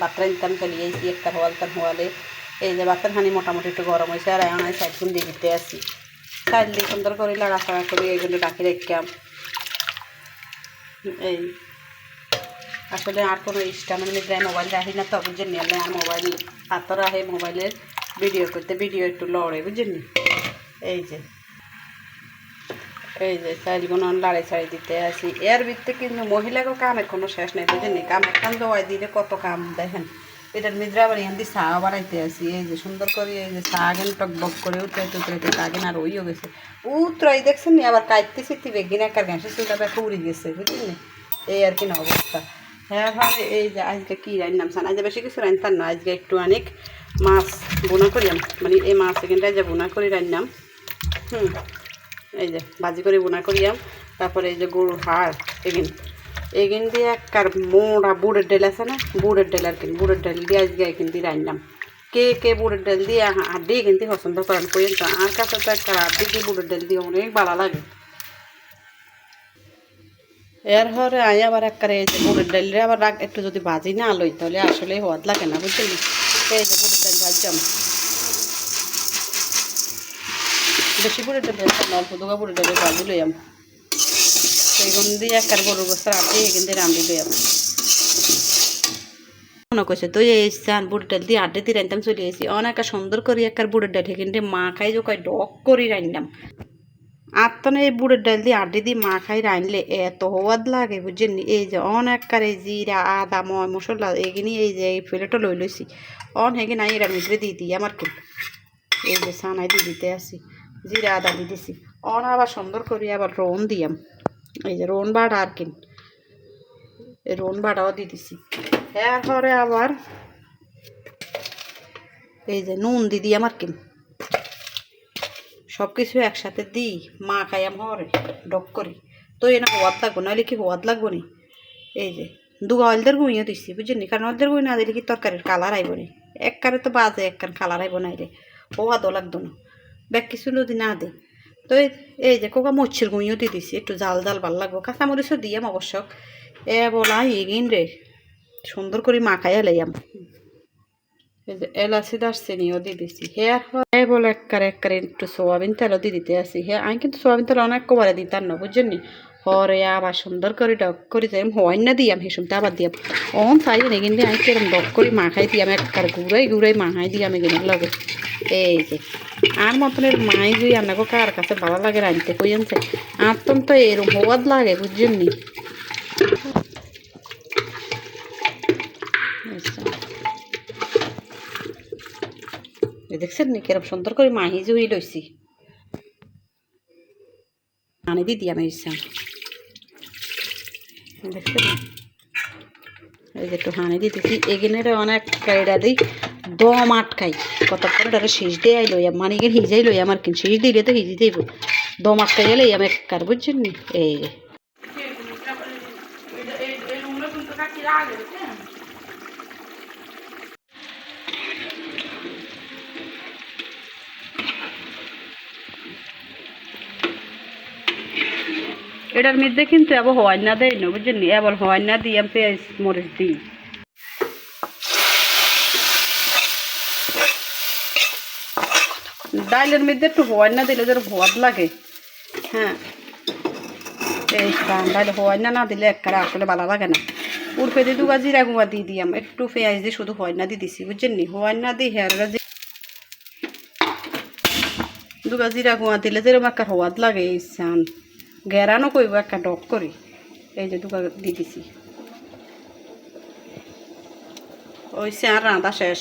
ভাত রাঁধতাম চলে গেছি একটা হওয়ালে এই যে ভাতের খানি মোটামুটি একটু গরম হয়েছে আর এখন আমি সাইডগুন দিয়ে দিতে আসি সাইড দিয়ে সুন্দর করে লাড়াচাড়া করে এইগুলো রাখি রেখলাম এই আসলে আর কোনো স্ট্যান্ডের মধ্যে মোবাইল রাখি না তো বুঝছেন আর মোবাইল হাতও রাখে মোবাইলের ভিডিও করতে ভিডিও একটু লড়ে বুঝছেন এই যে চাইলগুলো লাড়ে ছাড়ি দিতে আসি এর ভিতরে কিন্তু মহিলাকেও কামের কোনো শেষ নেই বুঝছেন কাম একখান জোয়াই দিলে কত কাম দেখেন এটার মিদ্রা আবার এখান দিয়ে চা বানাইতে আসি এই যে সুন্দর করে এই যে চা গেন টক বক করে উতরাইতে চা গেন আর ওইও গেছে উতরাই দেখছেন নি আবার কাটতে শিখতে বেগিন একার ঘাসে চুলটা ব্যাপা উড়ে গেছে বুঝলেন এই আর কি না অবস্থা হ্যাঁ ভাবে এই যে আজকে কী রান্নাম সান আজকে বেশি কিছু রান্তাম না আজকে একটু অনেক মাছ বোনা করিয়াম মানে এই মাছ এখানটা যে বোনা করে রান্নাম এই যে ভাজি করে বোনা করিয়াম তারপরে এই যে গরুর হাড় এগিন দিয়ে একবার মোড়া বুড়ের ডাল আছে না বুড়ের ডাল আর কি বুড়ের ডাল দিয়ে আজকে এখান দিয়ে রান্নাম কে বুড়ের ডাল দিয়ে হাড্ডি এখান থেকে পছন্দ করেন কইন তো আর কাছে তো একটা হাড্ডি দিয়ে বুড়ের ডাল দিয়ে অনেক ভালো লাগে এর হরে আই আবার একবারে এই যে বুড়ের ডালরে আবার একটু যদি ভাজি না লই তাহলে আসলে হওয়াদ লাগে না বুঝলি এই যে বুড়ের ডাল ভাজলাম বেশি বুড়ের ডাল অল্প দুগা বুড়ের ডালে ভাজি লইয়াম সেইগুন দিয়ে একবার গরুর গোস্তার আড্ডি এখান দিয়ে রান্ধি লইয়াম মনে করছে তো এই চান বুড়ের ডাল দিয়ে আড্ডি দিয়ে রান্তাম চলে এসেছি অনেক সুন্দর করে একবার বুড়ের ডাল এখান দিয়ে মা খাই যে ডক করে রান্নাম আর তো না এই বুড়ের ডাল দিয়ে আড্ডি দিয়ে মা খাই রানলে এত হওয়াদ লাগে বুঝছেন এই যে অনেককার এই জিরা আদা মশলা এগিনি এই যে এই প্লেটও লই লইছি হেগিন আই এরা মিশরে দিয়ে দিই আমার কি এই যে সানাই দিয়ে দিতে আসি জিরা আদা দিয়ে দিছি আবার সুন্দর করে আবার রোন দিয়াম এই যে রোন বাটা আর কি এই রোন বাটাও দিয়ে দিছি এরপরে আবার এই যে নুন দিদি আমার কি সব কিছু একসাথে দিই মা খাই হরে ডক করি তো এনে হওয়াদ লাগবো নাহলে কি হওয়াদ লাগবো নি এই যে দুগা হলদের গুঁইও দিচ্ছি বুঝলি কারণ হলদের গুঁই না দিলে কি তরকারির কালার আইব নি এককারে তো বাজে একখান কালার আইব নাইলে হওয়াদও লাগতো না ব্যাগ কিছু যদি না দিই তো এই যে কোকা মচ্ছির গুঁইও দিয়ে দিছি একটু জাল জাল ভাল লাগবো কাঁচামরিচও দিয়াম অবশ্য বলা এগিন রে সুন্দর করে মাখাইয়া লাইয়াম এই যে এলাচি দারচিনিও দিয়ে দিছি হ্যাঁ বলে একবারে একটু সোয়াবিন তেলও দিয়ে দিতে আসি আমি কিন্তু সোয়াবিন তেল অনেক কবারে দিতাম না বুঝছেন নি হরে আবার সুন্দর করে ডক করে যাই হওয়াই না দিয়াম হেসুমটা আবার দিয়াম চাই নি কিন্তু আমি কিরম ডক করে মাখাই দিয়াম একবার ঘুরাই মাখাই দিয়াম এগিনের লগে এই যে আর মতনের মাই গুই আপনাকে কার কাছে ভালো লাগে রাঁধতে কইছে আর তো এরম হওয়াদ লাগে বুঝছেন নি দেখছেন নি কিরম সুন্দর করে মাহি জুই লইছি আনি দিদি আমি ইচ্ছা দেখছেন এই যে একটু হানি দিতেছি এগিনের অনেক কাইডা দিই দম আটকাই কতক্ষণ এটা শেষ দিয়ে লইয়াম মানে এখানে হিজাই লইয়াম আর কি শেষ দিলে তো হিজি যাইব দম আটকাই গেলে আমি কার বুঝছেন নি এই এটার মধ্যে কিন্তু আবার হওয়াই না দেয় না বুঝছেন নি আবার হওয়াই না দিই আমি পেঁয়াজ মরিচ দিই ডাইলের মধ্যে একটু হওয়াই না দিলে যেন হওয়াদ লাগে হ্যাঁ এই ডাইলে হওয়াই না দিলে একবারে আসলে ভালো লাগে না উর্ফে দিয়ে দুগা জিরা গুঁয়া দিয়ে দিয়াম একটু পেঁয়াজ দিয়ে শুধু হওয়াই না দিয়ে দিছি বুঝছেন নি হওয়াই না দিই হেয়ার দুগা জিরা গুঁয়া দিলে যেরকম একটা হওয়াদ লাগে এই চান গেরানো কইব একটা ডক করি এই যে দুগা দিয়ে দিছি ওইসে আর রাঁধা শেষ